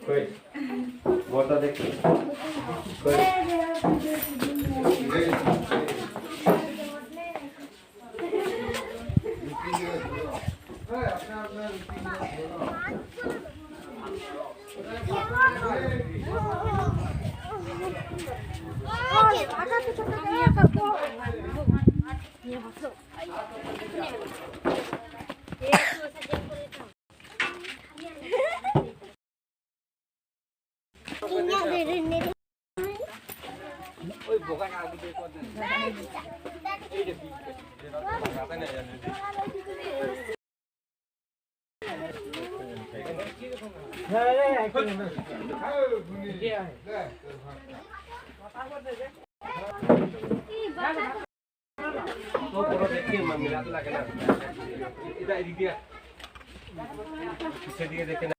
कोई बोलता देख कोई ওই বোকা না আগে দেখো এই যে হ্যাঁ রে এখন না तो पूरा देखिए मिला तो लगे ना इधर एडिट दिया पीछे दिए देखे ना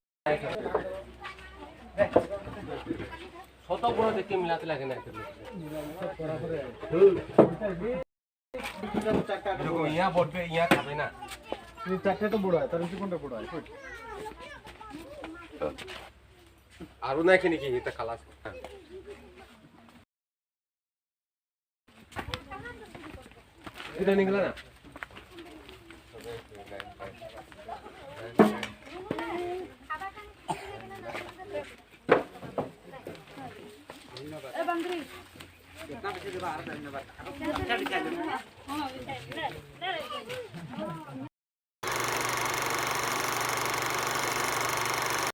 ছোট বড় দেখে মিলাতে লাগে না দেখো ইয়া বড়বে ইয়া খাবে না এই চারটা তো বড় হয় তার কোনটা বড় হয় আরো না কি নাকি এটা খালাস এটা নিগলা না बंदरी कितना पैसे देबा 8 धन्यवाद